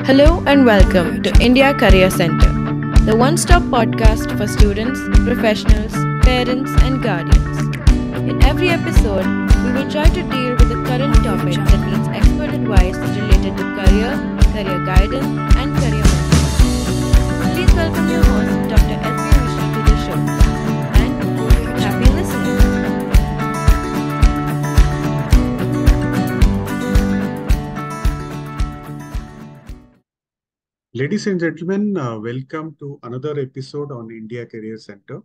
Hello and welcome to India Career Center, the one-stop podcast for students, professionals, parents and guardians. In every episode, we will try to deal with a current topic that needs expert advice related to career guidance and career mentoring. Please welcome your host, Dr. S.B. Mishra, to the show. And happy listening. Ladies and gentlemen, welcome to another episode on India Career Center.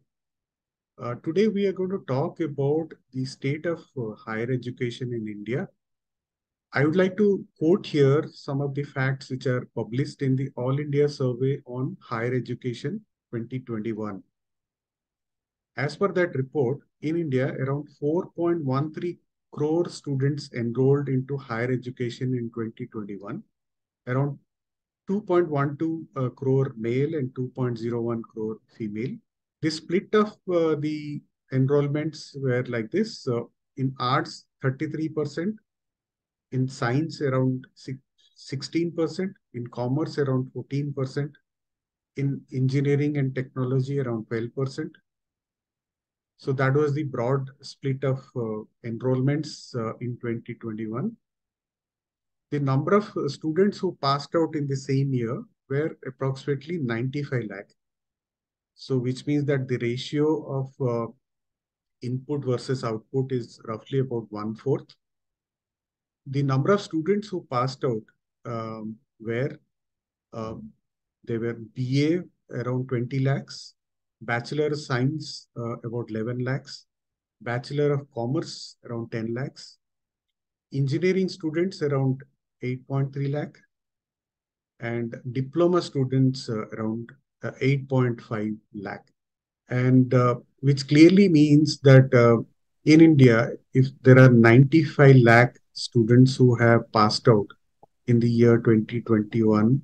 Today we are going to talk about the state of higher education in India. I would like to quote here some of the facts which are published in the All India Survey on Higher Education 2021. As per that report, in India, around 4.13 crore students enrolled into higher education in 2021. Around 2.12 crore male and 2.01 crore female. The split of the enrollments were like this. In arts, 33%, in science, around 16%, in commerce, around 14%, in engineering and technology, around 12%. So that was the broad split of enrollments in 2021. The number of students who passed out in the same year were approximately 95 lakh. So which means that the ratio of input versus output is roughly about 1/4. The number of students who passed out were they were BA around 20 lakhs, Bachelor of Science about 11 lakhs, Bachelor of Commerce around 10 lakhs, engineering students around 8.3 lakh, and diploma students around 8.5 lakh. And which clearly means that in India, if there are 95 lakh students who have passed out in the year 2021,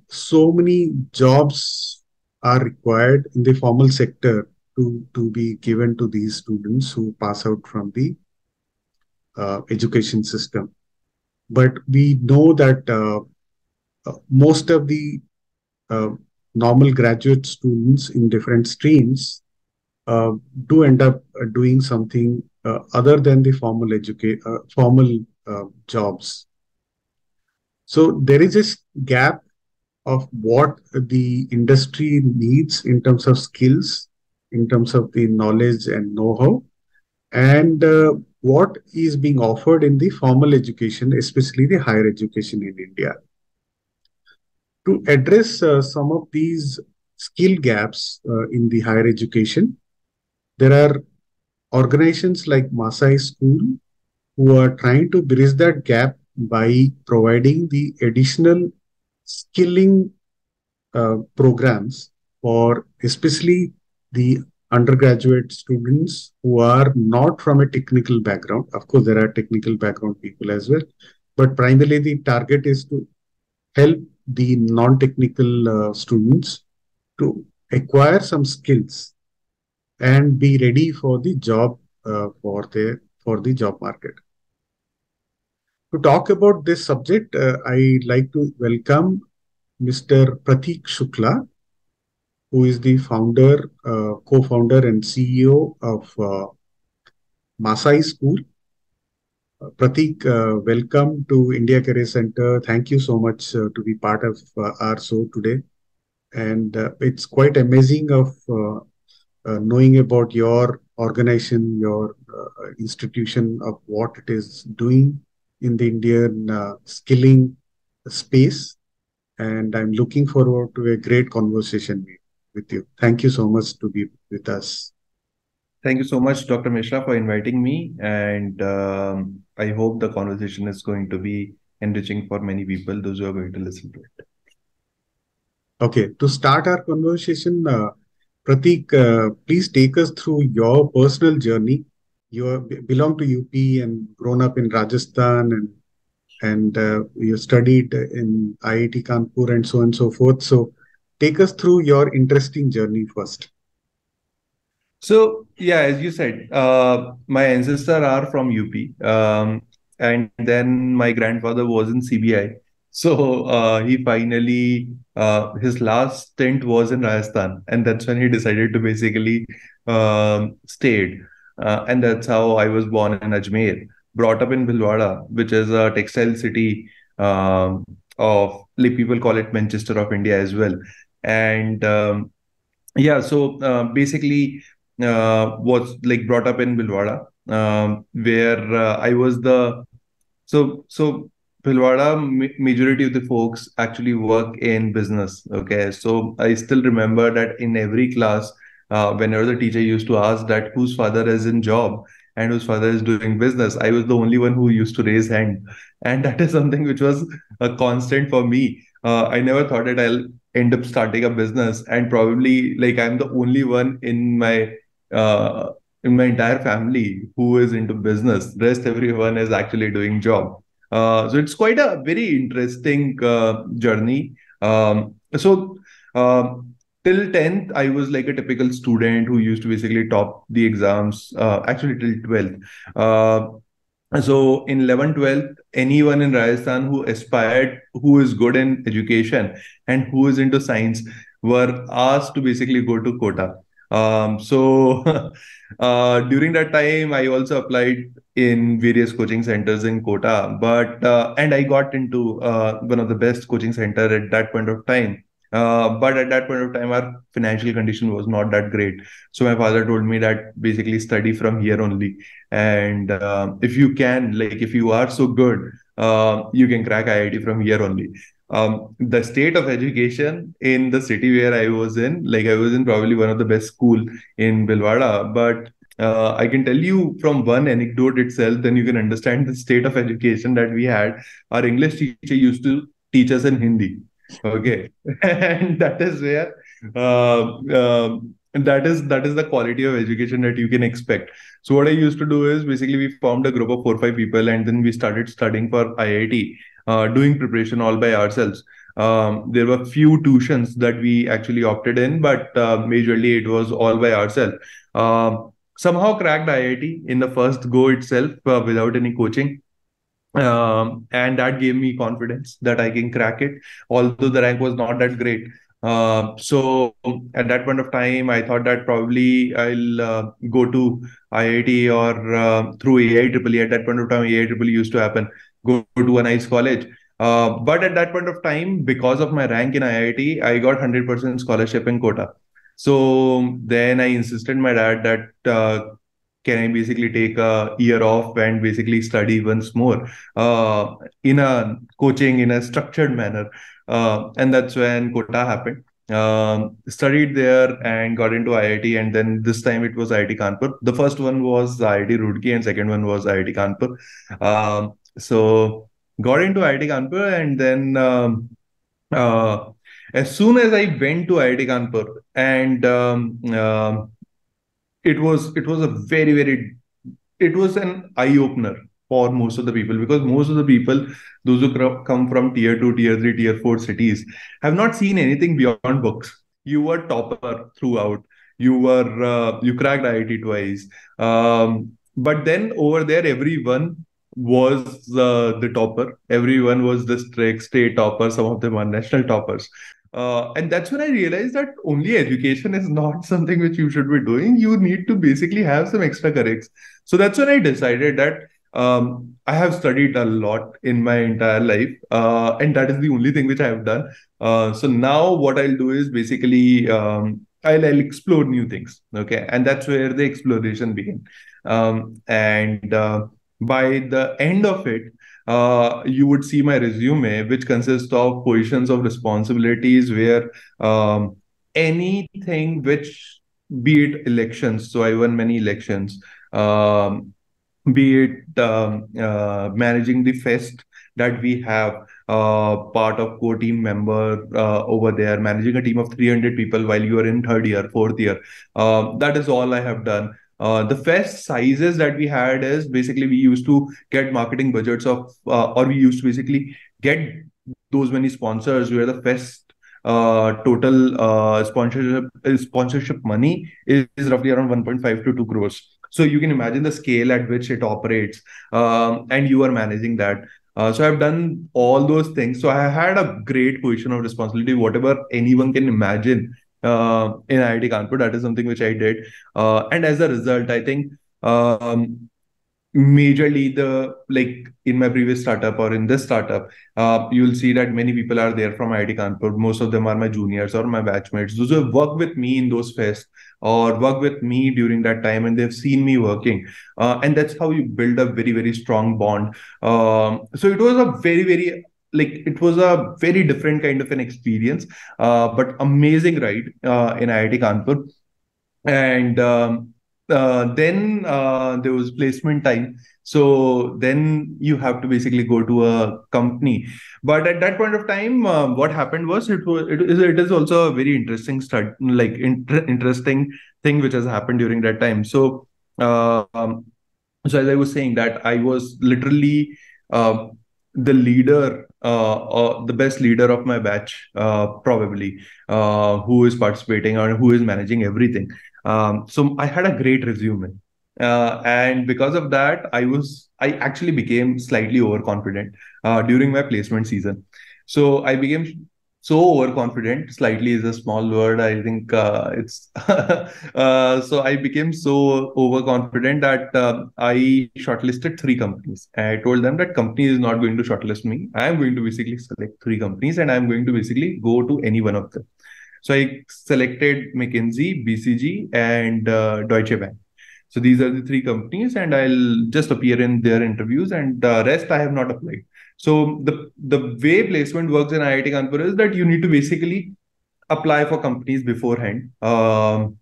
so many jobs are required in the formal sector to be given to these students who pass out from the education system. But we know that most of the normal graduate students in different streams do end up doing something other than the formal jobs. So there is this gap of what the industry needs in terms of skills, in terms of the knowledge and know-how, and what is being offered in the formal education, especially the higher education in India. To address some of these skill gaps in the higher education, there are organizations like Masai School who are trying to bridge that gap by providing the additional skilling programs for especially the undergraduate students who are not from a technical background. Of course, there are technical background people as well, but primarily the target is to help the non-technical students to acquire some skills and be ready for the job for the job market. To talk about this subject, I like to welcome Mr. Prateek Shukla, who is the founder, co-founder and CEO of Masai School. Prateek, welcome to India Career Center. Thank you so much to be part of our show today. And it's quite amazing of knowing about your organization, your institution, of what it is doing in the Indian skilling space. And I'm looking forward to a great conversation with you. Thank you so much to be with us. Thank you so much, Dr. Mishra, for inviting me. And I hope the conversation is going to be enriching for many people, those who are going to listen to it. Okay, to start our conversation, Prateek, please take us through your personal journey. You belong to UP and grown up in Rajasthan, and you studied in IIT Kanpur and so on and so forth. So take us through your interesting journey first. So, yeah, as you said, my ancestors are from UP. And then my grandfather was in CBI. So he finally, his last stint was in Rajasthan, and that's when he decided to basically stayed. And that's how I was born in Ajmer, brought up in Bhilwara, which is a textile city of, like, people call it Manchester of India as well. And yeah, so basically, was like brought up in Bhilwara, where I was the so Bhilwara, majority of the folks actually work in business. Okay, so I still remember that in every class, whenever the teacher used to ask that whose father is in job and whose father is doing business, I was the only one who used to raise hand, and that is something which was a constant for me. I never thought that I'll end up starting a business, and probably like I'm the only one uh, in my entire family who is into business. Rest everyone is actually doing job. So it's quite a very interesting journey. So till 10th, I was like a typical student who used to basically top the exams, actually till 12th. Uh, so in 11th, 12th, anyone in Rajasthan who aspired, who is good in education and who is into science were asked to basically go to Kota. So during that time, I also applied in various coaching centers in Kota, but and I got into one of the best coaching center at that point of time. But at that point of time, our financial condition was not that great. So my father told me that basically study from here only, and if you can, like, if you are so good, you can crack IIT from here only. The state of education in the city where I was in, like, I was in probably one of the best school in Bilwara, but I can tell you from one anecdote itself, then you can understand the state of education that we had. Our English teacher used to teach us in Hindi. Okay, and that is where that is the quality of education that you can expect. So what I used to do is basically we formed a group of 4 or 5 people, and then we started studying for IIT, doing preparation all by ourselves. There were few tuitions that we actually opted in, but majorly it was all by ourselves. Somehow cracked IIT in the first go itself without any coaching. And that gave me confidence that I can crack it, although the rank was not that great. So at that point of time, I thought that probably I'll go to IIT or through AIEEE. At that point of time, AIEEE used to happen. Go to a nice college. But at that point of time, because of my rank in IIT, I got 100% scholarship in Kota. So then I insisted my dad that can I basically take a year off and basically study once more in a coaching in a structured manner. And that's when Kota happened. Studied there and got into IIT, and then this time it was IIT Kanpur. The first one was IIT Roorkee, and second one was IIT Kanpur. So got into IIT Kanpur, and then uh, as soon as I went to IIT Kanpur, and it was a very it was an eye opener for most of the people, because most of the people, those who come from tier 2, tier 3, tier 4 cities, have not seen anything beyond books. You were topper throughout. You cracked IIT twice. But then over there, everyone was the topper. Everyone was the state topper. Some of them are national toppers. And that's when I realized that only education is not something which you should be doing. You need to basically have some extra currics. So that's when I decided that I have studied a lot in my entire life, and that is the only thing which I have done. So now what I'll do is basically I'll explore new things. Okay, and that's where the exploration began. And by the end of it, you would see my resume, which consists of positions of responsibilities where anything which, be it elections, so I won many elections, be it managing the fest that we have, part of core team member over there, managing a team of 300 people while you are in third year, fourth year. That is all I have done. The fest sizes that we had is basically we used to get marketing budgets of, or we used to basically get those many sponsors, where the fest total sponsorship money is roughly around 1.5 to 2 crores. So you can imagine the scale at which it operates, and you are managing that. So I've done all those things. So I had a great position of responsibility, whatever anyone can imagine in IIT Kanpur. That is something which I did. And as a result, I think majorly the like in my previous startup or in this startup, you'll see that many people are there from IIT Kanpur. Most of them are my juniors or my batchmates, those who have worked with me in those fests or worked with me during that time, and they've seen me working, and that's how you build a very very strong bond. So it was a very like it was a very different kind of an experience, but amazing ride in IIT Kanpur. And then there was placement time. So then you have to basically go to a company. But at that point of time, what happened was it is also a very interesting interesting thing which has happened during that time. So so as I was saying, that I was literally uh, the leader, the best leader of my batch, probably, who is participating or who is managing everything. So I had a great resume, and because of that, I actually became slightly overconfident during my placement season. So I became so overconfident. Slightly is a small word. I think it's so I became so overconfident that I shortlisted three companies. I told them that company is not going to shortlist me. I am going to basically select three companies, and I am going to basically go to any one of them. So I selected McKinsey, BCG, and Deutsche Bank. So these are the three companies, and I'll just appear in their interviews, and the rest I have not applied. So the way placement works in IIT Kanpur is that you need to basically apply for companies beforehand, and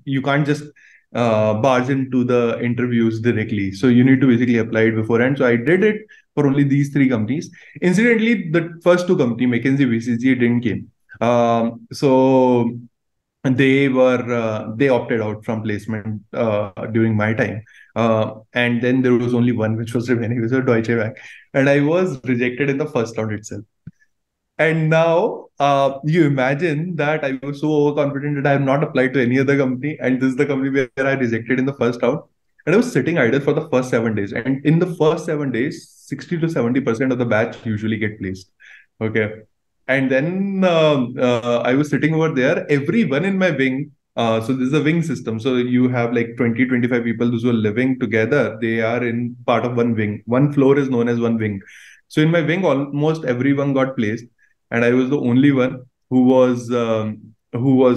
you can't just barge into the interviews directly. So you need to basically apply it beforehand. So I did it for only these three companies. Incidentally, the first two companies, McKinsey, BCG, didn't came. So they opted out from placement during my time, and then there was only one which was remaining, which was Deutsche Bank, and I was rejected in the first round itself. And now you imagine that I was so overconfident that I have not applied to any other company, and this is the company where I rejected in the first round. And I was sitting idle for the first 7 days, and in the first 7 days, 60 to 70% of the batch usually get placed. Okay. And then I was sitting over there, everyone in my wing. So this is a wing system. So you have like 20, 25 people, those who are living together. They are in part of one wing. One floor is known as one wing. So in my wing, almost everyone got placed, and I was the only one who was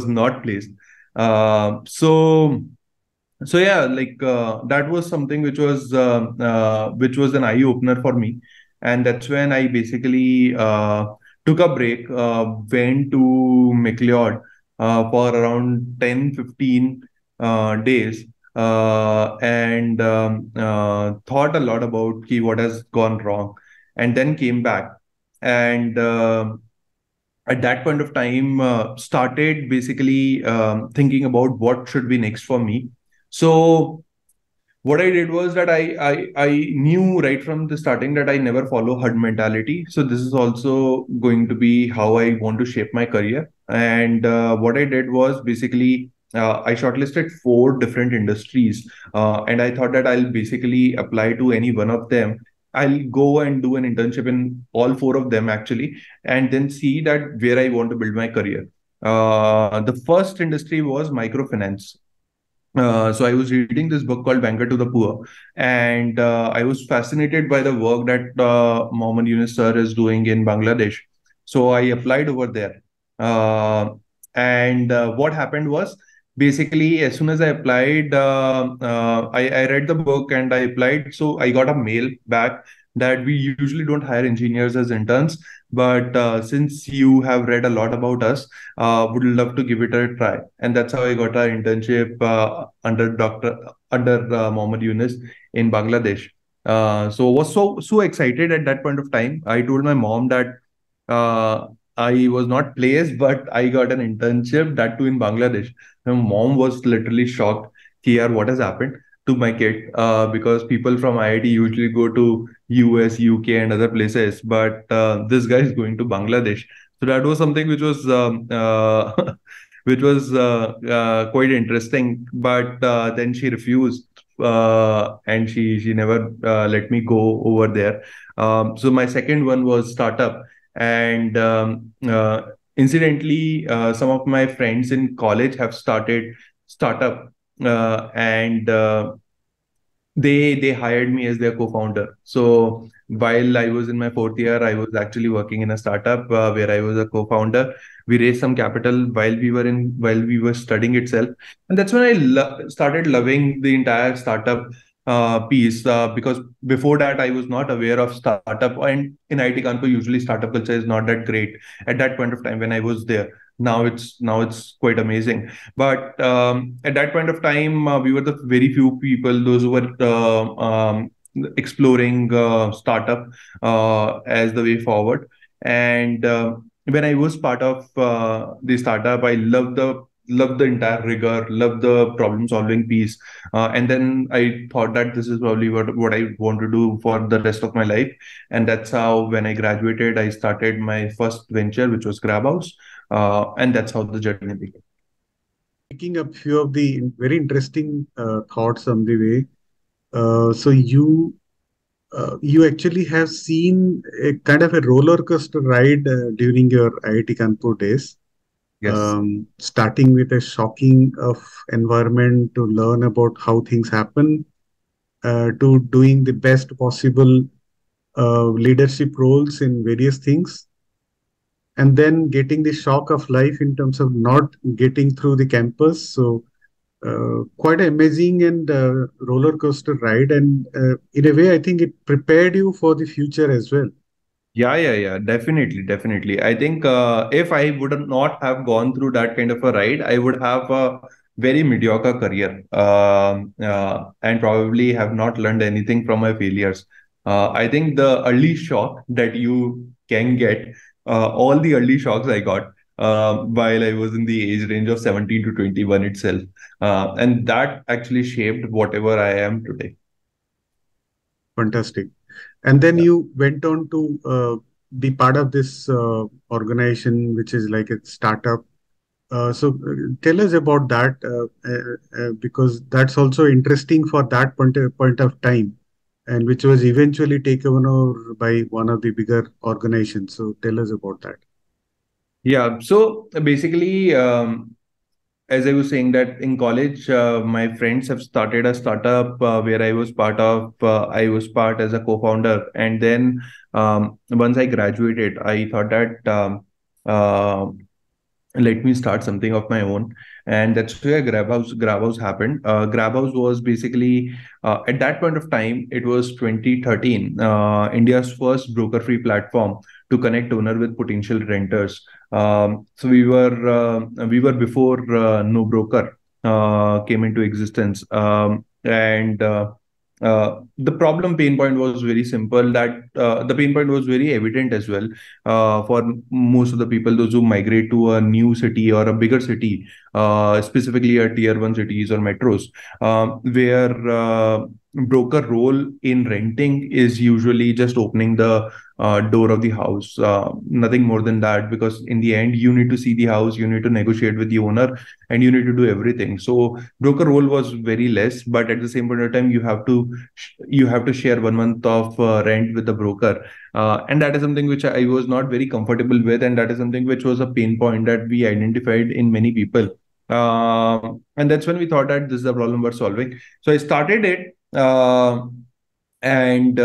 not placed. So yeah, like that was something which was an eye opener for me, and that's when I basically took a break, went to McLeod for around 10-15 days, and thought a lot about what has gone wrong, and then came back. And at that point of time, started basically thinking about what should be next for me. So what I did was that I knew right from the starting that I never follow herd mentality. So this is also going to be how I want to shape my career. And what I did was basically I shortlisted four different industries, and I thought that I'll basically apply to any one of them. I'll go and do an internship in all four of them actually, and then see that where I want to build my career. The first industry was microfinance. So I was reading this book called Banker to the Poor, and I was fascinated by the work that Mohammed Yunus sir is doing in Bangladesh. So I applied over there. Uh, and what happened was basically as soon as I applied, I read the book and I applied. So I got a mail back that we usually don't hire engineers as interns, but since you have read a lot about us, would love to give it a try. And that's how I got an internship under Mohammed Yunus in Bangladesh. So was so excited at that point of time. I told my mom that I was not placed, but I got an internship, that too in Bangladesh. My mom was literally shocked. Here, what has happened to my kid? Because people from IIT usually go to US, UK, and other places, but this guy is going to Bangladesh. So that was something which was which was quite interesting. But then she refused, and she never let me go over there. So my second one was startup, and incidentally, some of my friends in college have started startup, and they hired me as their co-founder. So while I was in my fourth year, I was actually working in a startup where I was a co-founder. We raised some capital while we were studying itself, and that's when I started loving the entire startup piece. Because before that, I was not aware of startup, and in IT Kanpur, usually startup culture is not that great at that point of time when I was there. Now it's quite amazing, but at that point of time, we were the very few people, those who were exploring startup as the way forward. And when I was part of the startup, I loved the entire rigor, loved the problem solving piece. And then I thought that this is probably what I want to do for the rest of my life. And that's how, when I graduated, I started my first venture, which was Grab House. And that's how the journey began. Picking up few of the very interesting thoughts on the way. So you actually have seen a kind of a roller coaster ride during your IIT Kanpur days, Yes. starting with a shocking of environment to learn about how things happen, to doing the best possible leadership roles in various things, and then getting the shock of life in terms of not getting through the campus. So quite an amazing and roller coaster ride, and in a way, I think it prepared you for the future as well. Yeah. Definitely, definitely. I think if I would not have gone through that kind of a ride, I would have a very mediocre career, and probably have not learned anything from my failures. I think the early shock that you can get, all the early shocks I got while I was in the age range of 17 to 21 itself. And that actually shaped whatever I am today. Fantastic. And then Yeah. you went on to be part of this organization, which is like a startup. So tell us about that, because that's also interesting for that point of time, and which was eventually taken over by one of the bigger organizations. So tell us about that. Yeah. So basically, as I was saying that in college, my friends have started a startup where I was part of. I was part as a co-founder, and then once I graduated, I thought that uh, let me start something of my own. And that's where Grab House happened. Grab House was basically, at that point of time, it was 2013, India's first broker free platform to connect owner with potential renters. So we were before no broker came into existence. And The problem pain point was very simple, that the pain point was very evident as well for most of the people, those who migrate to a new city or a bigger city, specifically a tier one cities or metros, where broker role in renting is usually just opening the door of the house, nothing more than that. Because in the end, you need to see the house, you need to negotiate with the owner, and you need to do everything. So broker role was very less, but at the same point of time, you have to share 1 month of rent with the broker, and that is something which I was not very comfortable with, and that is something which was a pain point that we identified in many people. And that's when we thought that this is the problem we're solving. So I started it, and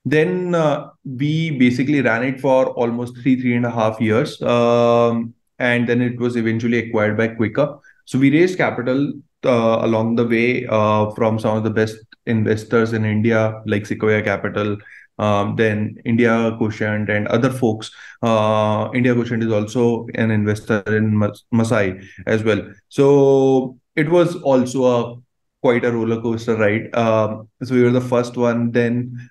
then we basically ran it for almost 3.5 years, and then it was eventually acquired by Quicker. So we raised capital along the way from some of the best investors in India, like Sequoia Capital, then India Quotient and other folks. India Quotient is also an investor in Masai as well. So it was also quite a roller coaster ride. So we were the first one. Then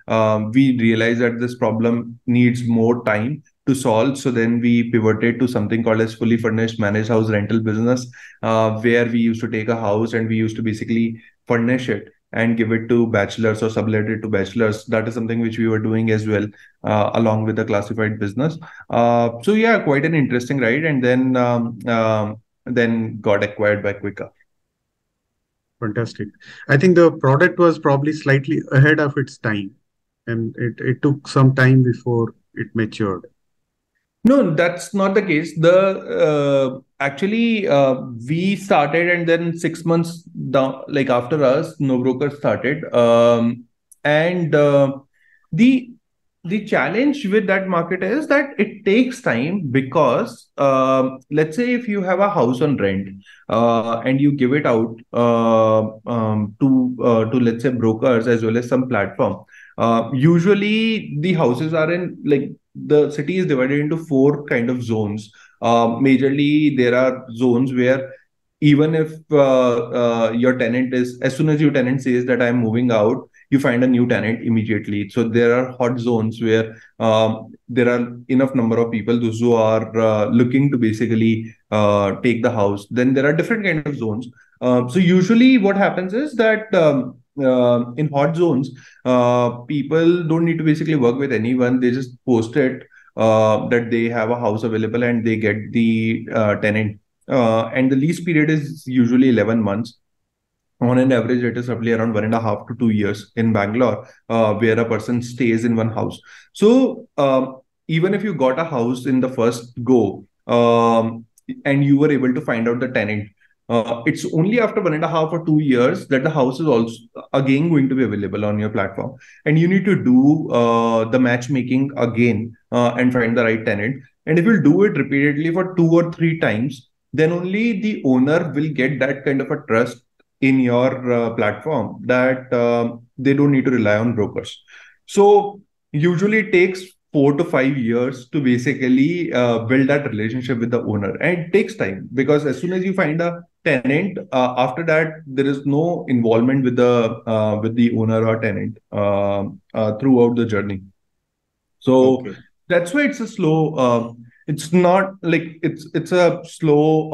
we realized that this problem needs more time to solve. So then we pivoted to something called as fully furnished managed house rental business, where we used to take a house and we used to basically furnish it and give it to bachelors or sublet it to bachelors. That is something which we were doing as well, along with the classified business. So yeah, quite an interesting ride. And then then got acquired by Quikr. Fantastic. I think the product was probably slightly ahead of its time, and it took some time before it matured. No, that's not the case. The actually we started, and then 6 months down, like after us, no broker started. And the the challenge with that market is that it takes time because let's say if you have a house on rent and you give it out to let's say brokers as well as some platform. Usually the houses are in like the city is divided into four kind of zones. Majorly, there are zones where even if your tenant is, as soon as your tenant says that I'm moving out, you find a new tenant immediately. So there are hot zones where there are enough number of people those who are looking to basically take the house. Then there are different kind of zones. So usually what happens is that in hot zones, people don't need to basically work with anyone. They just post it that they have a house available and they get the tenant. And the lease period is usually 11 months. On an average, it is roughly around 1.5 to 2 years in Bangalore, where a person stays in one house. So even if you got a house in the first go, and you were able to find out the tenant, it's only after 1.5 or 2 years that the house is also again going to be available on your platform, and you need to do the matchmaking again and find the right tenant. And if you do it repeatedly for 2 or 3 times, then only the owner will get that kind of a trust in your platform that they don't need to rely on brokers. So usually it takes 4 to 5 years to basically build that relationship with the owner, and it takes time because as soon as you find a tenant, after that there is no involvement with the owner or tenant throughout the journey. So Okay. that's why it's a slow. It's not like it's a slow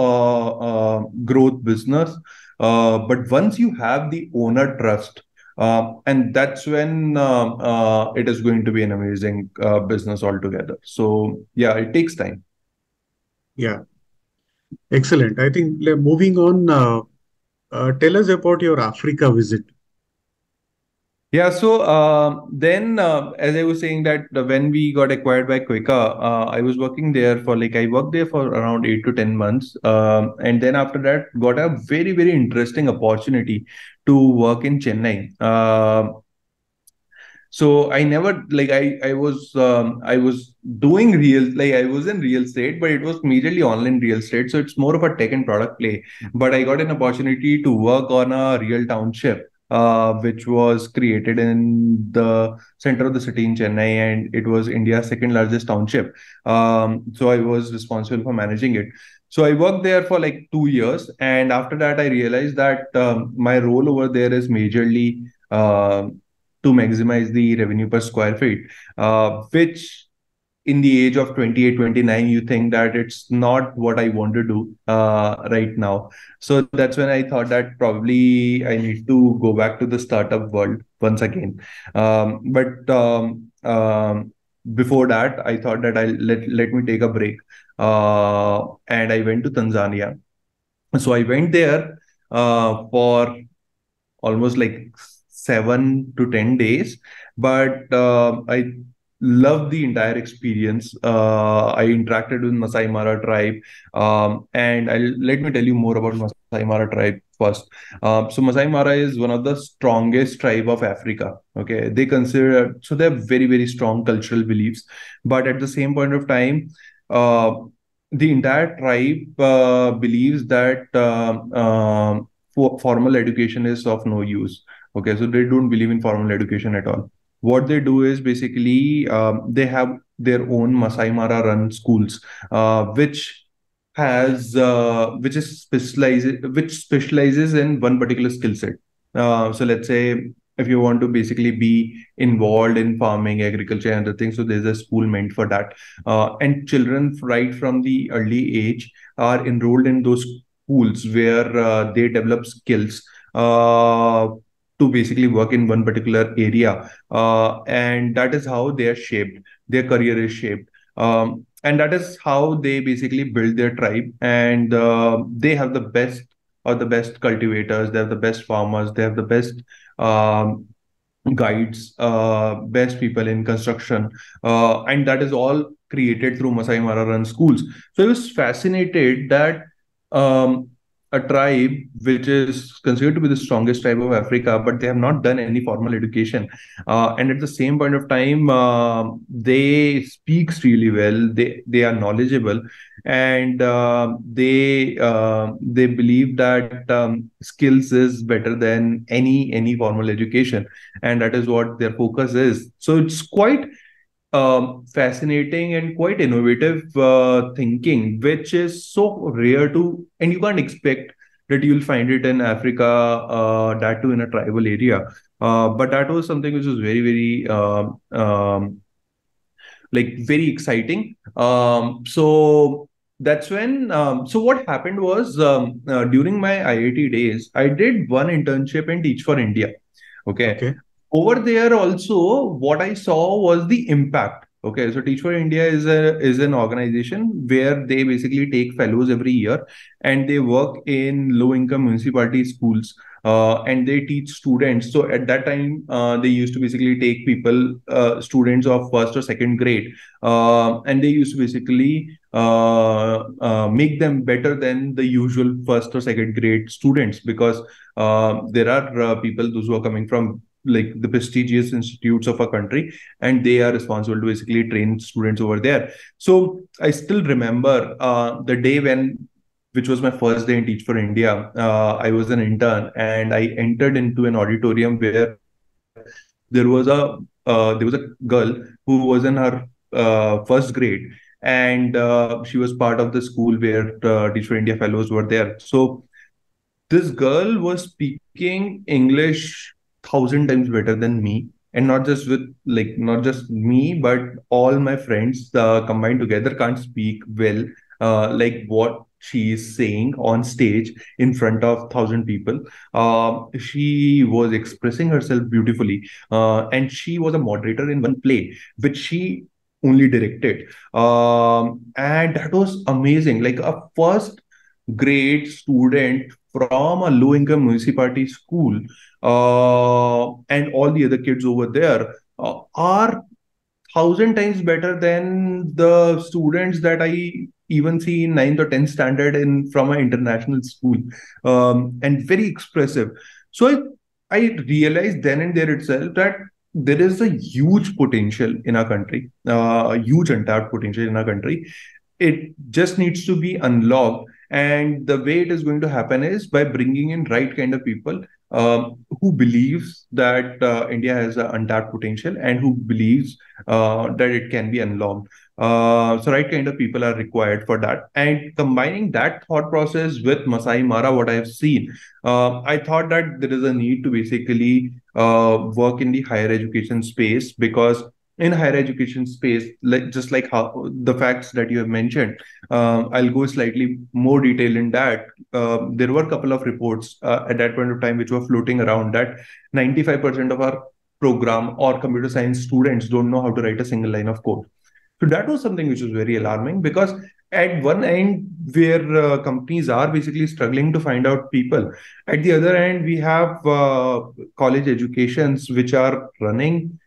growth business. But once you have the owner trust, and that's when it is going to be an amazing business altogether. So yeah, it takes time. Yeah. Excellent. I think moving on, tell us about your Africa visit. Yeah, so then as I was saying that when we got acquired by Quika, I was working there for like I worked there for around 8 to 10 months, and then after that got a very interesting opportunity to work in Chennai. So I never like I was doing real like I was in real estate, but it was majorly online real estate. So it's more of a tech and product play. But I got an opportunity to work on a real township, which was created in the center of the city in Chennai, and it was India's second largest township. So I was responsible for managing it. So I worked there for like 2 years, and after that I realized that my role over there is majorly to maximize the revenue per square feet, which in the age of 28, 29, you think that it's not what I want to do right now. So that's when I thought that probably I need to go back to the startup world once again. But before that, I thought that let me take a break. And I went to Tanzania. So I went there for almost like 7 to 10 days. But I loved the entire experience. I interacted with Masai Mara tribe, and let me tell you more about Masai Mara tribe first. So Masai Mara is one of the strongest tribe of Africa. Okay, they consider so they have very strong cultural beliefs, but at the same point of time. The entire tribe believes that formal education is of no use. Okay, so they don't believe in formal education at all. What they do is basically they have their own Masai Mara run schools, which specializes in one particular skill set. So let's say if you want to basically be involved in farming, agriculture, and other things, so there's a school meant for that. And children, right from the early age, are enrolled in those schools where they develop skills to basically work in one particular area. And that is how they are shaped. Their career is shaped. and that is how they basically build their tribe. And they have the best, or the best cultivators, they have the best farmers, they have the best um, guides, best people in construction, and that is all created through Masai Mara run schools. So I was fascinated that um, a tribe which is considered to be the strongest tribe of Africa, but they have not done any formal education, and at the same point of time, they speaks really well. They are knowledgeable, and they believe that skills is better than any formal education, and that is what their focus is. So it's quite fascinating and quite innovative thinking, which is so rare to, and you can't expect that you'll find it in Africa, that too in a tribal area. But that was something which was very, very like very exciting. So that's when, so what happened was, during my IIT days, I did one internship in Teach for India. Okay. Okay. Over there also, what I saw was the impact. Okay, so Teach for India is an organization where they basically take fellows every year, and they work in low income municipality schools, and they teach students. So at that time, they used to basically take people, students of first or second grade, and they used to basically make them better than the usual first or second grade students, because there are people, those who are coming from like the prestigious institutes of our country, and they are responsible to basically train students over there. So I still remember the day when, which was my first day in Teach for India. I was an intern, and I entered into an auditorium where there was a girl who was in her first grade, and she was part of the school where Teach for India fellows were there. So this girl was speaking English 1,000 times better than me, and not just with, like, not just me, but all my friends combined together can't speak well like what she is saying on stage in front of 1,000 people. She was expressing herself beautifully, and she was a moderator in one play which she only directed, and that was amazing. Like a first grade student from a low income municipality school, and all the other kids over there are 1,000 times better than the students that I even see in ninth or 10th standard in from an international school, and very expressive. So I realized then and there itself that there is a huge potential in our country, a huge untapped potential in our country. It just needs to be unlocked, and the way it is going to happen is by bringing in right kind of people, who believes that India has an untapped potential, and who believes that it can be unlocked. So right kind of people are required for that. And combining that thought process with Masai Mara, what I've seen, I thought that there is a need to basically work in the higher education space, because in higher education space, like just like how the facts that you have mentioned, I'll go slightly more detail in that. There were a couple of reports at that point of time which were floating around that 95% of our program or computer science students don't know how to write a single line of code. So that was something which was very alarming, because at one end where companies are basically struggling to find out people, at the other end we have college educations which are running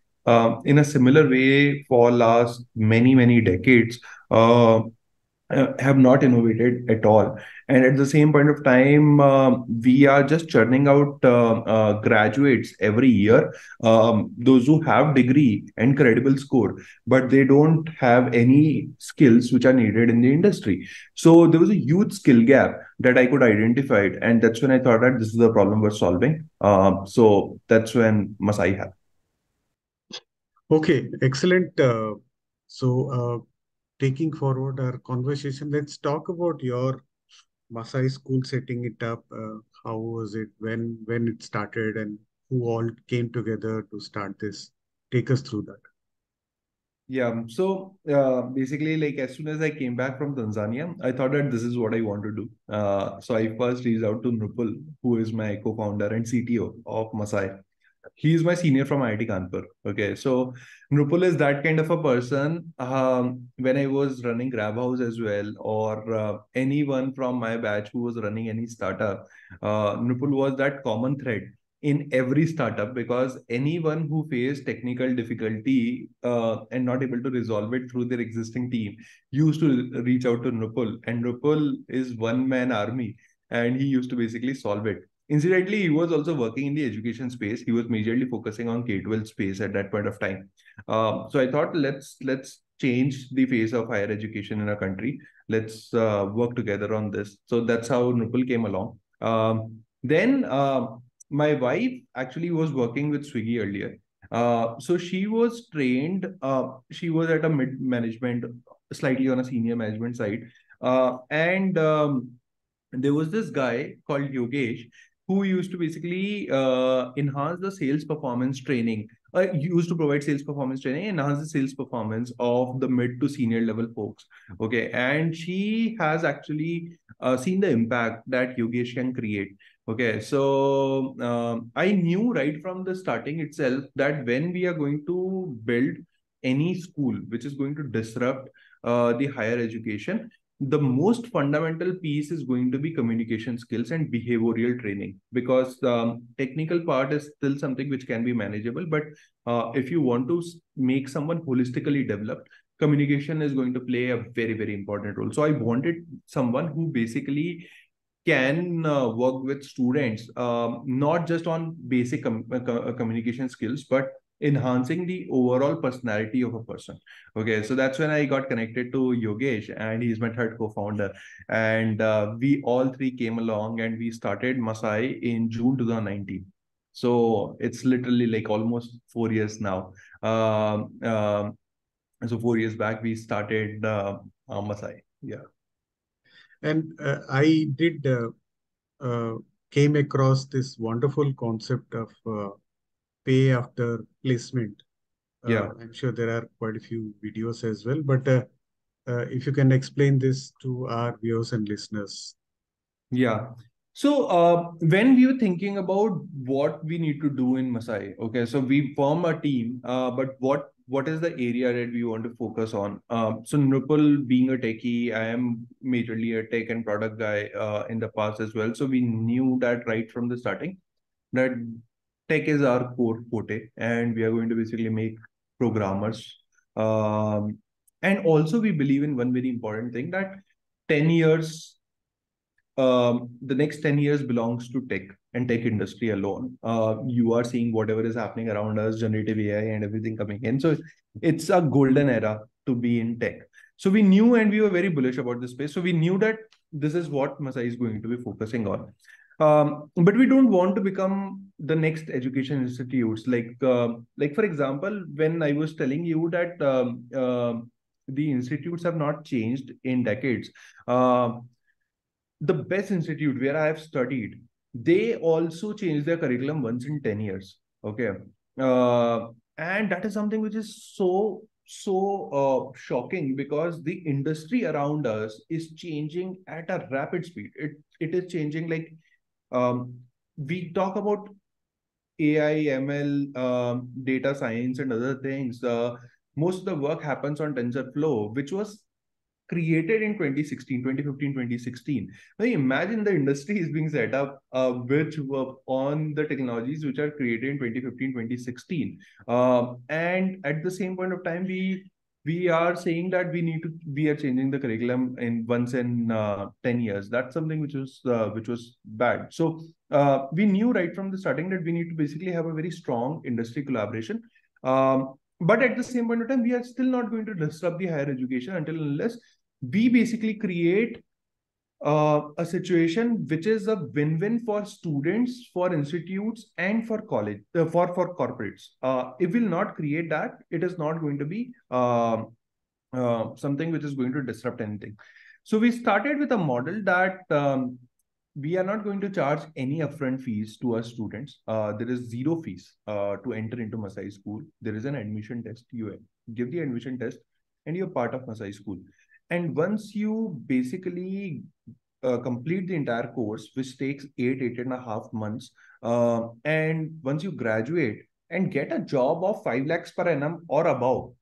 in a similar way for last many decades, have not innovated at all. And at the same point of time, we are just churning out graduates every year, those who have degree and credible score, but they don't have any skills which are needed in the industry. So there was a huge skill gap that I could identify, and that's when I thought that this is the problem we're solving. So that's when Masai happened. Okay, excellent. So, taking forward our conversation, let's talk about your Masai school setting it up. How was it? When it started, and who all came together to start this? Take us through that. Yeah, so basically, like as soon as I came back from Tanzania, I thought that this is what I want to do. So I first reached out to Nrupal, who is my co-founder and CTO of Masai. He's my senior from IIT Kanpur. Okay, so Nrupul is that kind of a person. When I was running Grab House as well, or anyone from my batch who was running any startup, Nrupul was that common thread in every startup, because anyone who faced technical difficulty and not able to resolve it through their existing team used to reach out to Nrupul, and Nrupul is one man army, and he used to basically solve it. Incidentally, he was also working in the education space. He was majorly focusing on K-12 space at that point of time. So I thought, let's change the face of higher education in our country. Let's work together on this. So that's how Nupal came along. Then my wife actually was working with Swiggy earlier. So she was trained. She was at a mid management, slightly on a senior management side, and there was this guy called Yogesh who used to basically enhance the sales performance training. Used to provide sales performance training, enhance the sales performance of the mid to senior level folks. Okay, and she has actually seen the impact that Yogesh can create. Okay, so I knew right from the starting itself that when we are going to build any school which is going to disrupt the higher education, the most fundamental piece is going to be communication skills and behavioral training, because technical part is still something which can be manageable, but if you want to make someone holistically developed, communication is going to play a very, very important role. So I wanted someone who basically can work with students, not just on basic communication skills, but enhancing the overall personality of a person. Okay, so that's when I got connected to Yogesh, and he's my third co-founder. And we all three came along and we started Masai in June 2019. So it's literally like almost 4 years now. So 4 years back, we started Masai. Yeah. And I did uh, came across this wonderful concept of pay after placement. Yeah. I'm sure there are quite a few videos as well, but if you can explain this to our viewers and listeners. Yeah. So when we were thinking about what we need to do in Masai, okay, so we form a team, but what is the area that we want to focus on? So Nrupal being a techie, I am majorly a tech and product guy in the past as well. So we knew that right from the starting that tech is our core forte, and we are going to basically make programmers. And also we believe in one very important thing, that 10 years the next 10 years belongs to tech and tech industry alone. You are seeing whatever is happening around us, generative AI and everything coming in. So it's a golden era to be in tech. So we knew, and we were very bullish about this space. So we knew that this is what Masai is going to be focusing on. But we don't want to become the next education institutes. Like for example, when I was telling you that the institutes have not changed in decades. The best institute where I have studied, they also change their curriculum once in 10 years. Okay. And that is something which is so shocking, because the industry around us is changing at a rapid speed. It is changing like we talk about AI, ML, data science, and other things. Most of the work happens on TensorFlow, which was created in 2016, 2015, 2016. Now imagine the industry is being set up which were on the technologies which are created in 2015, 2016. And at the same point of time, we are saying that we are changing the curriculum in once in 10 years. That's something which was bad. So we knew right from the starting that we need to basically have a very strong industry collaboration. But at the same point of time, we are still not going to disrupt the higher education until unless we basically create a situation which is a win-win for students, for institutes, and for college, for corporates. If we'll not create that, it is not going to be something which is going to disrupt anything. So we started with a model that we are not going to charge any upfront fees to our students. There is zero fees to enter into Masai School. There is an admission test. You give the admission test, and you're part of Masai School. And once you basically complete the entire course, which takes 8.5 months. And once you graduate and get a job of 5 lakhs per annum or above,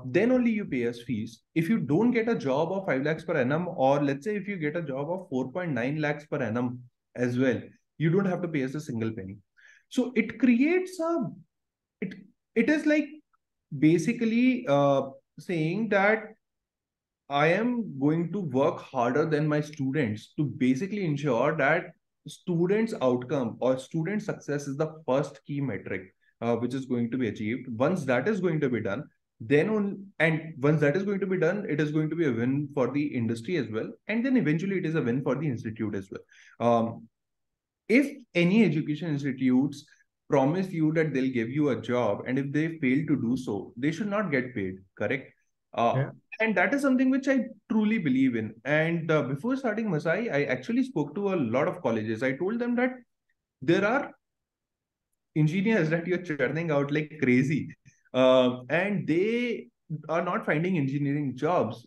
then only you pay us fees. If you don't get a job of 5 lakhs per annum, or let's say if you get a job of 4.9 lakhs per annum as well, you don't have to pay us a single penny. So it creates it, it is like basically saying that I am going to work harder than my students to basically ensure that students' outcome or student success is the first key metric which is going to be achieved. Once that is going to be done, and once that is going to be done, it is going to be a win for the industry as well, and then eventually it is a win for the institute as well. If any education institutes promise you that they'll give you a job, and if they fail to do so, they should not get paid, correct? uh, Yeah. and that is something which I truly believe in. And before starting Masai, I actually spoke to a lot of colleges. I told them that there are engineers that you're churning out like crazy, and they are not finding engineering jobs.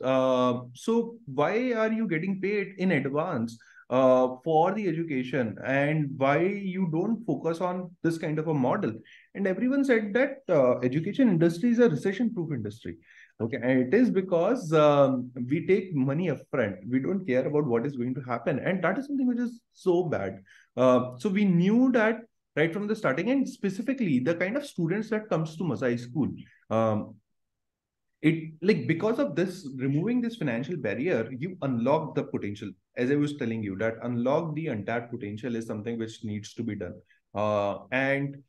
So why are you getting paid in advance for the education, and why you don't focus on this kind of a model? And everyone said that education industry is a recession proof industry. Okay, and it is because we take money upfront. We don't care about what is going to happen, and that is something which is so bad. So we knew that right from the starting, and specifically the kind of students that comes to Masai school. It like because of this, removing this financial barrier, you unlock the potential. As I was telling you, that unlock the untapped potential is something which needs to be done. And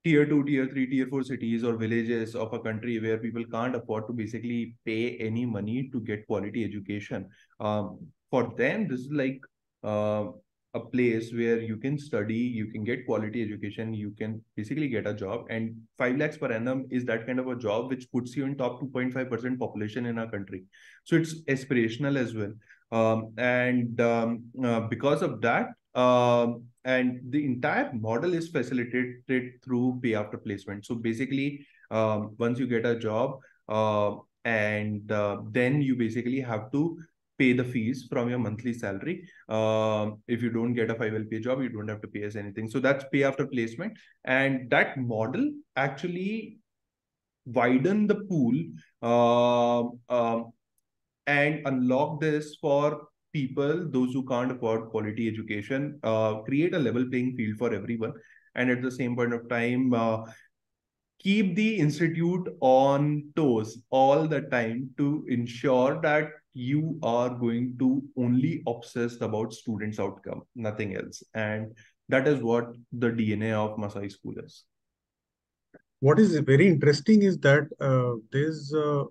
tier 2, tier 3, tier 4 cities or villages of a country where people can't afford to basically pay any money to get quality education, for them this is like uh, a place where you can study, you can get quality education, you can basically get a job. And 5 lakhs per annum is that kind of a job which puts you in top 2.5% population in our country. So it's aspirational as well. And because of that, and the entire model is facilitated through pay after placement. So basically, once you get a job, and then you basically have to pay the fees from your monthly salary. If you don't get a 5 LPA job, you don't have to pay us anything. So that's pay after placement. And that model actually widen the pool, and unlock this for people, those who can't afford quality education, create a level playing field for everyone. And at the same point of time, keep the institute on toes all the time to ensure that you are going to only obsessed about students outcome, nothing else. And that is what the DNA of Masai school is. What is very interesting is that there's a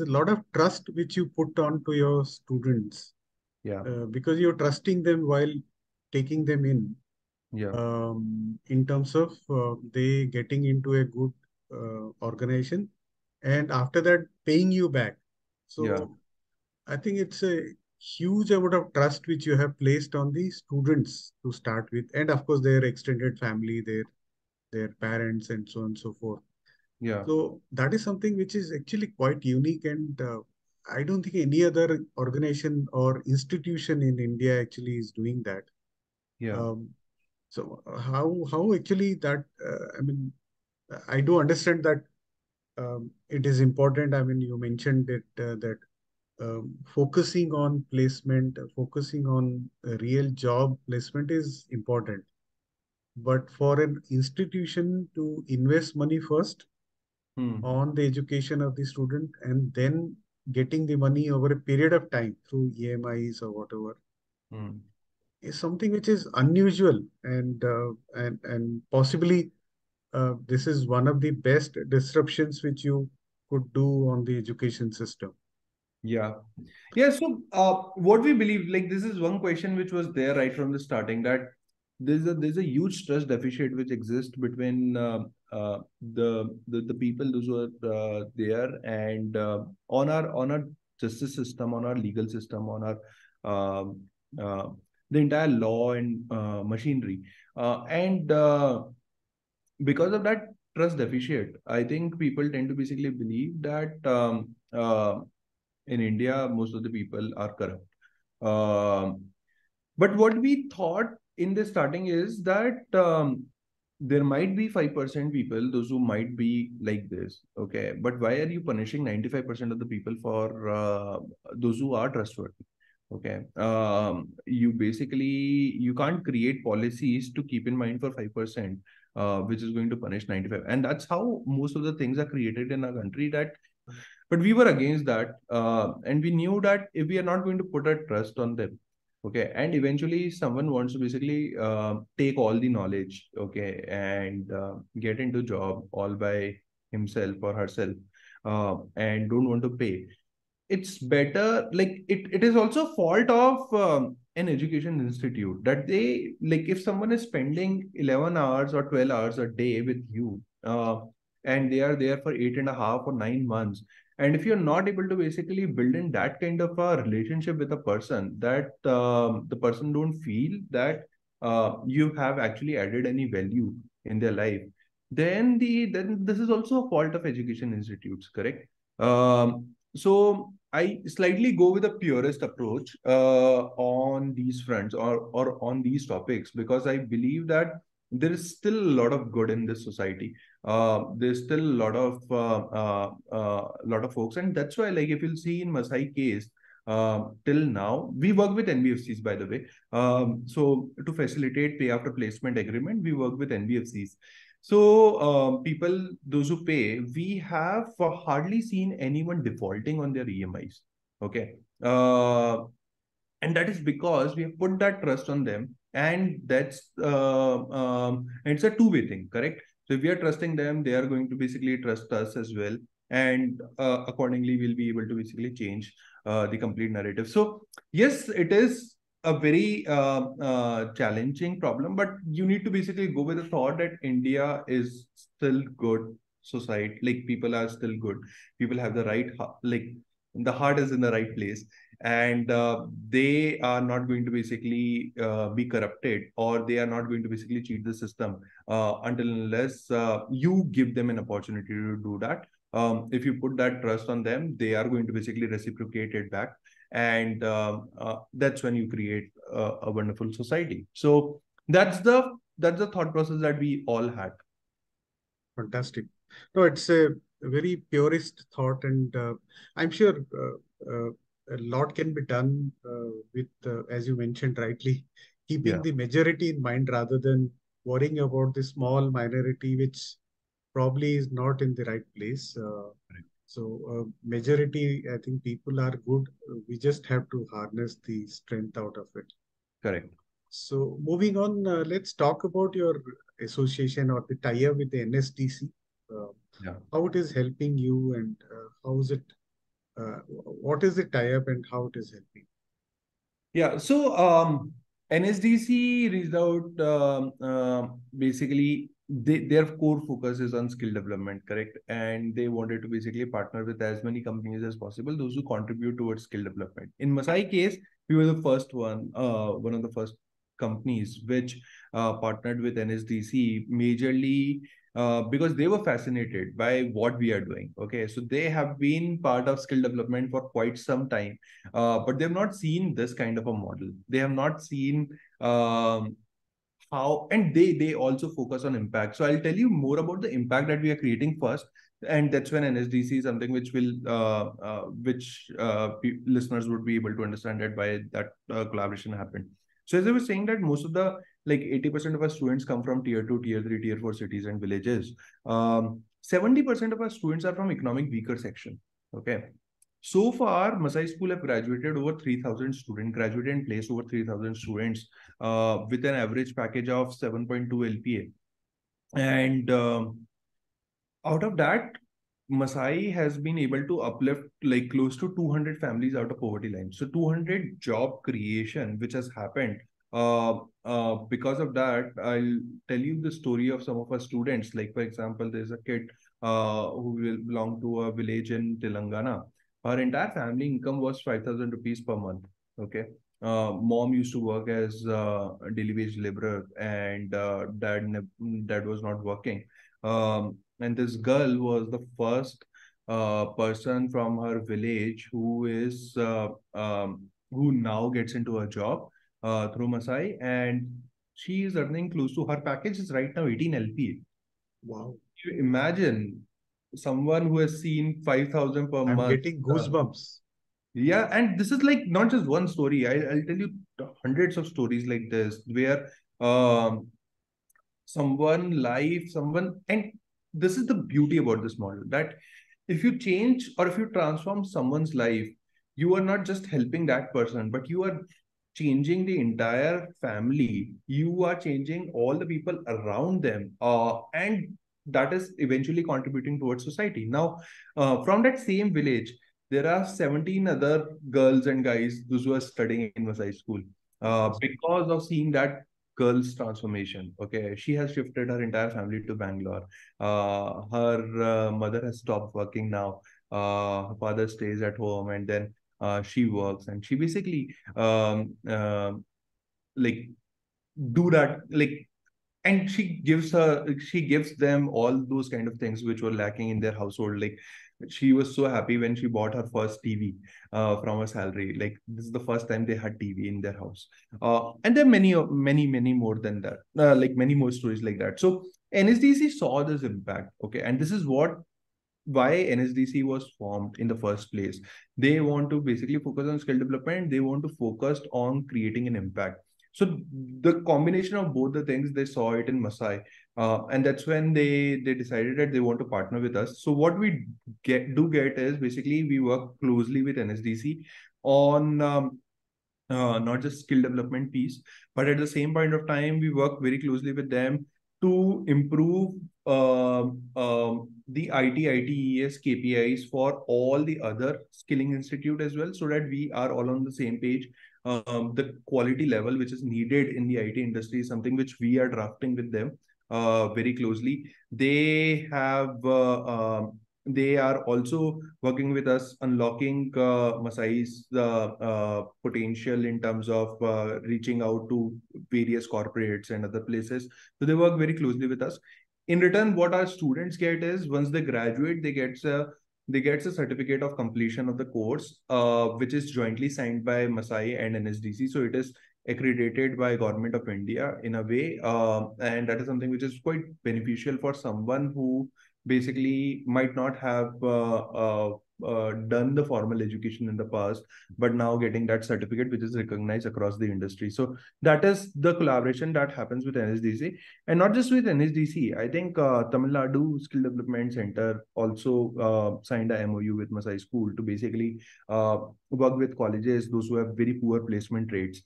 lot of trust which you put on to your students, Yeah, because you're trusting them while taking them yeah, in terms of they getting into a good organization, and after that paying you back. yeah, So I think it's a huge amount of trust which you have placed on the students to start with, and of course their extended family, their parents, and so on and so forth. yeah, So that is something which is actually quite unique, and I don't think any other organization or institution in India actually is doing that. yeah, Um, so how actually that I mean, I do understand that it is important. I mean, you mentioned it that focusing on placement, focusing on a real job placement is important. But for an institution to invest money first hmm, on the education of the student and then getting the money over a period of time through EMIs or whatever hmm. is something which is unusual, and possibly this is one of the best disruptions which you could do on the education system. Yeah. Yeah, so what we believe, like this is one question which was there right from the starting, that there's a huge trust deficit which exists between the people those who are there, and on our justice system, on our legal system, on our um, uh, the entire law and machinery, and because of that trust deficit, I think people tend to basically believe that in India most of the people are corrupt. Um, but what we thought in the starting is that there might be 5% people, those who might be like this. Okay. But why are you punishing 95% of the people for those who are trustworthy? Okay. You basically, you can't create policies to keep in mind for 5%, which is going to punish 95. And that's how most of the things are created in our country, that but we were against that, and we knew that if we are not going to put a trust on them, okay, and eventually someone wants to basically take all the knowledge, okay, and get into job all by himself or herself, and don't want to pay, it's better, like it is also fault of an education institute, that they, like, if someone is spending 11 hours or 12 hours a day with you, and they are there for 8.5 or 9 months, and if you're not able to basically build in that kind of a relationship with a person, that the person don't feel that you have actually added any value in their life, then this is also a fault of education institutes, correct? So I slightly go with a purist approach on these fronts, or on these topics, because I believe that there is still a lot of good in this society. There's still a lot of folks, and that's why, like, if you'll see in Masai case, till now we work with NBFCs, by the way. So to facilitate pay after placement agreement, we work with NBFCs. So, people, those who pay, we have hardly seen anyone defaulting on their EMIs. Okay. And that is because we have put that trust on them, and it's a two-way thing, correct? So if we are trusting them, they are going to basically trust us as well, and accordingly, we'll be able to basically change the complete narrative. So yes, it is a very challenging problem, but you need to basically go with the thought that India is still good society. Like, people are still good. People have the right, like, the heart is in the right place, and they are not going to basically be corrupted, or they are not going to basically cheat the system until unless you give them an opportunity to do that. If you put that trust on them, they are going to basically reciprocate it back, and that's when you create a wonderful society. So that's the thought process that we all had. Fantastic. No, it's a very purist thought, and I'm sure a lot can be done with, as you mentioned rightly, keeping Yeah, the majority in mind rather than worrying about the small minority, which probably is not in the right place. Majority, I think people are good. We just have to harness the strength out of it. correct. So moving on, let's talk about your association or the tie-up with the NSDC. Uh, Yeah. how it is helping you, and how is it? What is the tie-up and how it is helping? Yeah, so NSDC reached out, basically their core focus is on skill development, correct? And they wanted to basically partner with as many companies as possible, those who contribute towards skill development. In Masai case, we were the first one of the first companies which partnered with NSDC majorly because they were fascinated by what we are doing. Okay, so they have been part of skill development for quite some time, but they've not seen this kind of a model. They have not seen how, and they also focus on impact. So I'll tell you more about the impact that we are creating first, and that's when NSDC is something which will listeners would be able to understand that why that collaboration happened. So as I was saying, that most of the, like, 80% of our students come from tier 2, tier 3, tier 4 cities and villages. 70% of our students are from economic weaker section. Okay. So far, Masai School have graduated over 3,000 students, graduated and placed over 3,000 students with an average package of 7.2 LPA. And out of that, Masai has been able to uplift like close to 200 families out of poverty line. So 200 job creation, which has happened. Because of that, I'll tell you the story of some of our students. Like, for example, there's a kid who will belong to a village in Telangana. Her entire family income was 5,000 rupees per month. Okay. Mom used to work as a daily wage laborer, and dad was not working. And this girl was the first person from her village who is who now gets into a job through Masai, and she is earning close to, her package is right now 18 LPA. Wow. You imagine someone who has seen 5,000 per I'm month. getting goosebumps. Yeah, and this is like not just one story. I'll tell you hundreds of stories like this where um, someone, and this is the beauty about this model, that if you change or if you transform someone's life, you are not just helping that person, but you are changing the entire family. You are changing all the people around them, and that is eventually contributing towards society. Now, from that same village, there are 17 other girls and guys, those who are studying in Masai school, because of seeing that girl's transformation. Okay, she has shifted her entire family to Bangalore. Her mother has stopped working now. Her father stays at home, and then she works, and she basically like do that, like, and she gives them all those kind of things which were lacking in their household. Like, she was so happy when she bought her first TV from her salary. Like, this is the first time they had TV in their house. And there are many more than that, like many more stories like that. So NSDC saw this impact. Okay, and this is why NSDC was formed in the first place. They want to basically focus on skill development. They want to focus on creating an impact. So the combination of both the things, they saw it in Masai, and that's when they decided that they want to partner with us. So what we get is basically we work closely with NSDC on not just skill development piece, but at the same point of time, we work very closely with them to improve the ITES KPIs for all the other skilling institute as well, so that we are all on the same page. The quality level which is needed in the IT industry is something which we are drafting with them very closely. They are also working with us, unlocking Masai's potential in terms of reaching out to various corporates and other places. So they work very closely with us. In return, what our students get is, once they graduate, they get a certificate of completion of the course, which is jointly signed by Masai and NSDC. So it is accredited by Government of India in a way, and that is something which is quite beneficial for someone who basically might not have done the formal education in the past, but now getting that certificate which is recognized across the industry. So that is the collaboration that happens with NSDC, and not just with NSDC. I think Tamil Nadu Skill Development Center also signed a MOU with Masai School to basically work with colleges, those who have very poor placement rates.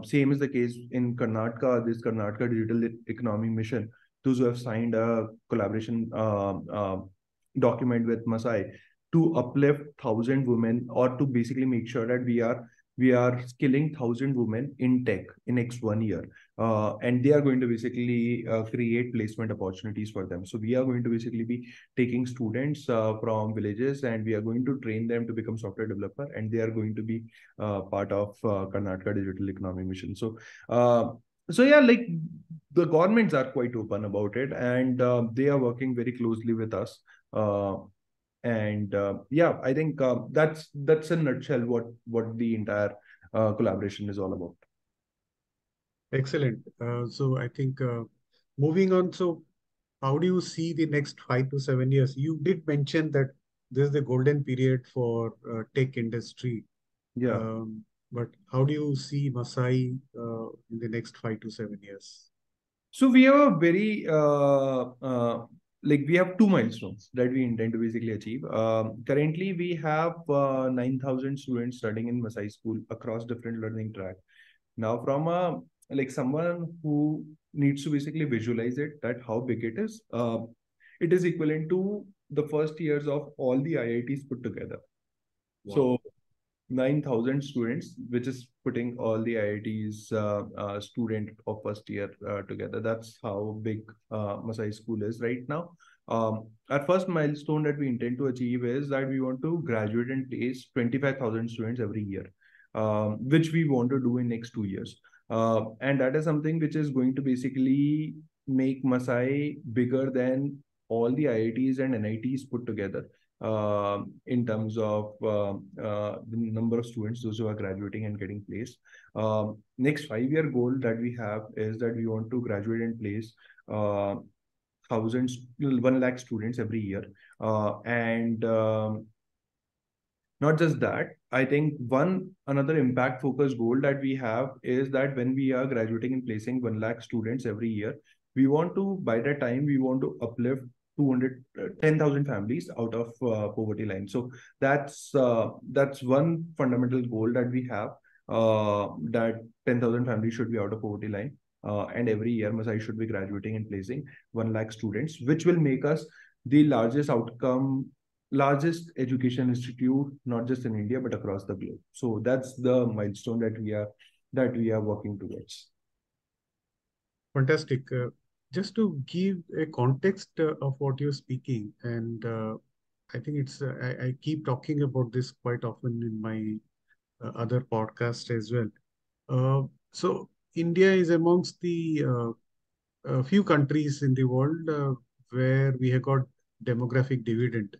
Same is the case in Karnataka, this Karnataka Digital Economy Mission, those who have signed a collaboration document with Masai to uplift 1,000 women, or to basically make sure that we are skilling 1,000 women in tech in next 1 year, and they are going to basically create placement opportunities for them. So we are going to basically be taking students from villages, and we are going to train them to become software developer, and they are going to be part of Karnataka Digital Economy Mission. So yeah, like, the governments are quite open about it, and they are working very closely with us. And yeah, I think that's in a nutshell what the entire collaboration is all about. Excellent. So I think moving on. So how do you see the next 5 to 7 years? You did mention that this is the golden period for tech industry. Yeah. But how do you see Masai in the next 5 to 7 years? So we have a very like, we have two milestones that we intend to basically achieve. Currently, we have 9,000 students studying in Masai School across different learning track. Now, from a, like, someone who needs to basically visualize it, that how big it is equivalent to the first years of all the IITs put together. Wow. So 9,000 students, which is putting all the IITs student of first year together. That's how big Masai School is right now. Our first milestone that we intend to achieve is that we want to graduate and place 25,000 students every year, which we want to do in next 2 years. And that is something which is going to basically make Masai bigger than all the IITs and NITs put together, in terms of the number of students, those who are graduating and getting placed. Next 5-year goal that we have is that we want to graduate and place thousands, 1 lakh students every year. And not just that, I think one another impact focused goal that we have is that when we are graduating and placing 1 lakh students every year, we want to, by that time, we want to uplift 10,000 families out of poverty line. So that's one fundamental goal that we have, that 10,000 families should be out of poverty line. And every year, Masai should be graduating and placing 1 lakh students, which will make us the largest education institute, not just in India, but across the globe. So that's the milestone that we are working towards. Fantastic. Just to give a context of what you're speaking, and I think I keep talking about this quite often in my other podcasts as well. So India is amongst the few countries in the world where we have got demographic dividend,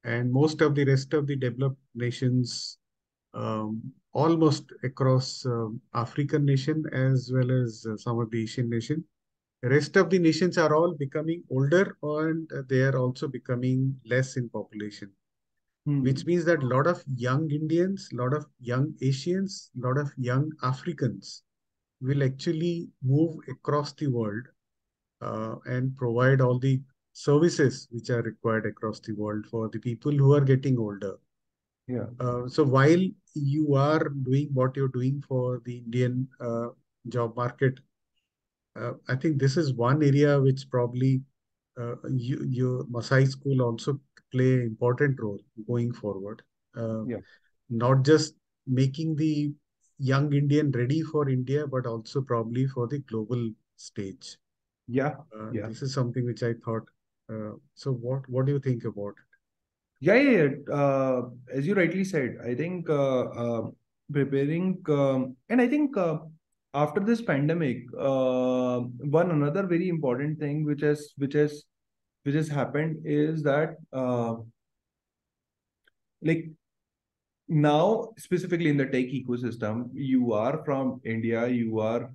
and most of the rest of the developed nations, almost across African nation as well as some of the Asian nation, the rest of the nations are all becoming older, and they are also becoming less in population, which means that a lot of young Indians, a lot of young Asians, a lot of young Africans will actually move across the world and provide all the services which are required across the world for the people who are getting older. Yeah. So while you are doing what you're doing for the Indian job market, I think this is one area which probably your Masai school also play an important role going forward. Yeah. Not just making the young Indian ready for India, but also probably for the global stage. Yeah. Yeah. This is something which I thought. So what do you think about it? Yeah. As you rightly said, I think preparing, and I think after this pandemic, one another very important thing which has happened is that, like, now specifically in the tech ecosystem, you are from India, you are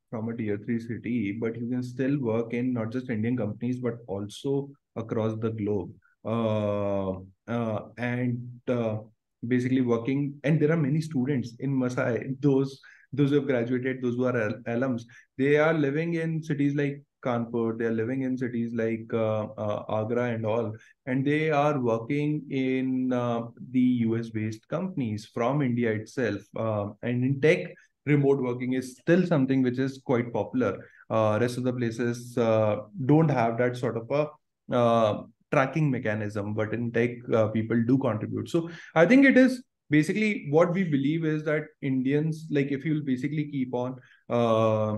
from a tier 3 city, but you can still work in not just Indian companies but also across the globe. And basically working, and there are many students in Masai, those who have graduated, those who are alums, they are living in cities like Kanpur, they are living in cities like Agra and all, and they are working in the US based companies from India itself. And in tech, remote working is still something which is quite popular. Rest of the places don't have that sort of a tracking mechanism, but in tech, people do contribute. So I think it is basically what we believe is that Indians, like, if you'll basically uh,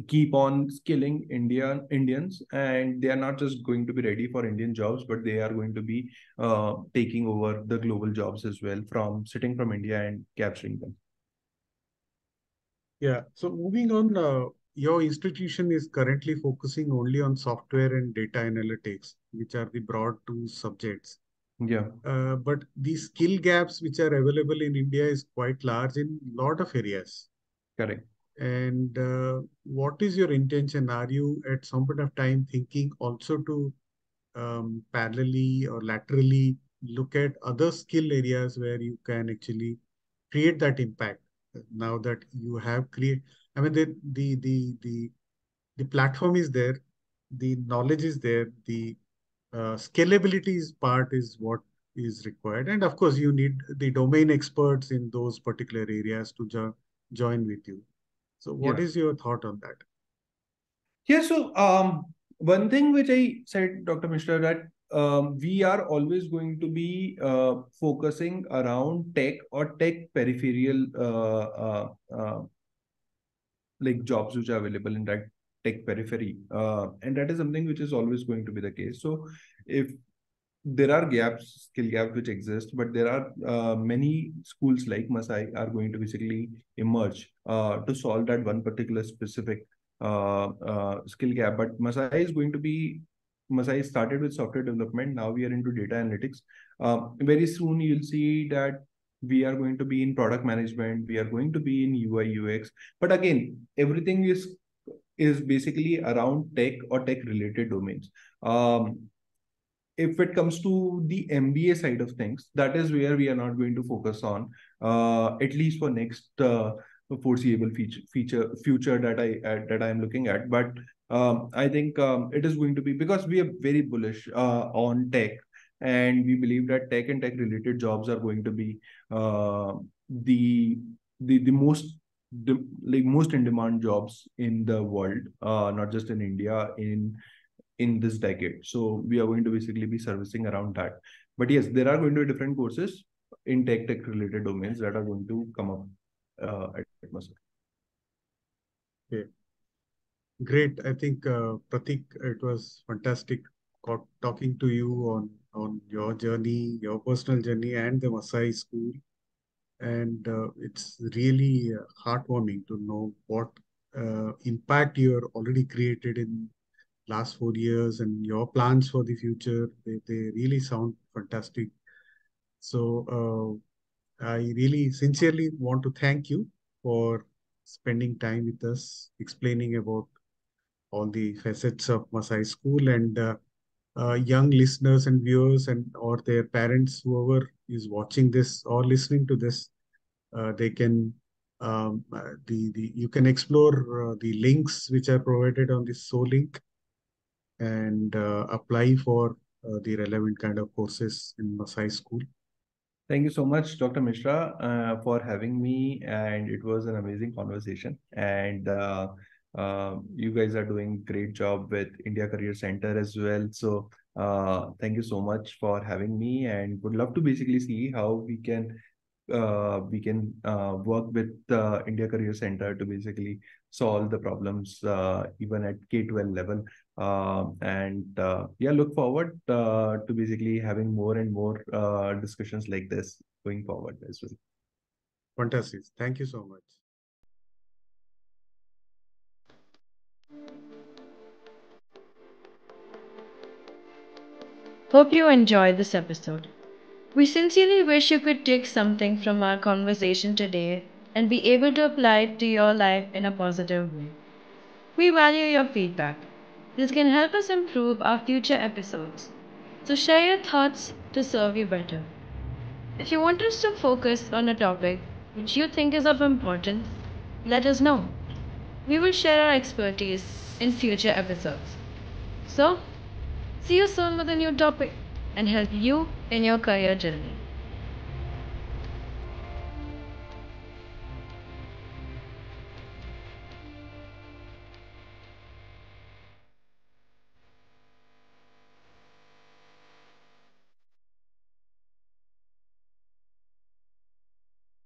keep on skilling Indians, and they are not just going to be ready for Indian jobs, but they are going to be taking over the global jobs as well, from sitting from India and capturing them. Yeah. So moving on, your institution is currently focusing only on software and data analytics, which are the broad two subjects. Yeah, But the skill gaps which are available in India is quite large in a lot of areas. correct. And what is your intention? Are you at some point of time thinking also to parallelly or laterally look at other skill areas where you can actually create that impact? Now that you have created, I mean, the platform is there, the knowledge is there, the scalability part is what is required, and of course you need the domain experts in those particular areas to join with you. So what Yeah. is your thought on that? Yeah, so one thing which I said, Dr. Mishra, that we are always going to be focusing around tech or tech peripheral, like jobs which are available in that tech periphery. And that is something which is always going to be the case. So if there are gaps, skill gaps which exist, but there are many schools like Masai are going to basically emerge to solve that one particular specific skill gap. But Masai is going to be Masai started with software development. Now we are into data analytics. Very soon you'll see that we are going to be in product management. We are going to be in UI UX. But again, everything is basically around tech or tech related domains. If it comes to the MBA side of things, that is where we are not going to focus on, at least for next foreseeable future that I am looking at. But I think it is going to be because we are very bullish on tech, and we believe that tech and tech related jobs are going to be the the most like most in demand jobs in the world, not just in India, in this decade. So we are going to basically be servicing around that. But yes, there are going to be different courses in tech related domains that are going to come up at Masai. Okay. Great. I think, Pratik, it was fantastic talking to you on your journey, your personal journey, and the Masai School. And it's really heartwarming to know what impact you're already created in last 4 years and your plans for the future. They really sound fantastic. So I really sincerely want to thank you for spending time with us, explaining about all the facets of Masai School, and young listeners and viewers and or their parents, whoever is watching this or listening to this, they can the you can explore the links which are provided on this so link, and apply for the relevant kind of courses in Masai School. Thank you so much, Dr. Mishra, for having me. And it was an amazing conversation. And you guys are doing great job with India Career Center as well. So thank you so much for having me, and would love to basically see how we can work with India Career Center to basically solve the problems even at K-12 level. And yeah, look forward to basically having more and more discussions like this going forward as well. Fantastic. Thank you so much. Hope you enjoyed this episode. We sincerely wish you could take something from our conversation today and be able to apply it to your life in a positive way. We value your feedback. This can help us improve our future episodes. So share your thoughts to serve you better. If you want us to focus on a topic which you think is of importance, let us know. We will share our expertise in future episodes. So, see you soon with a new topic and help you in your career journey.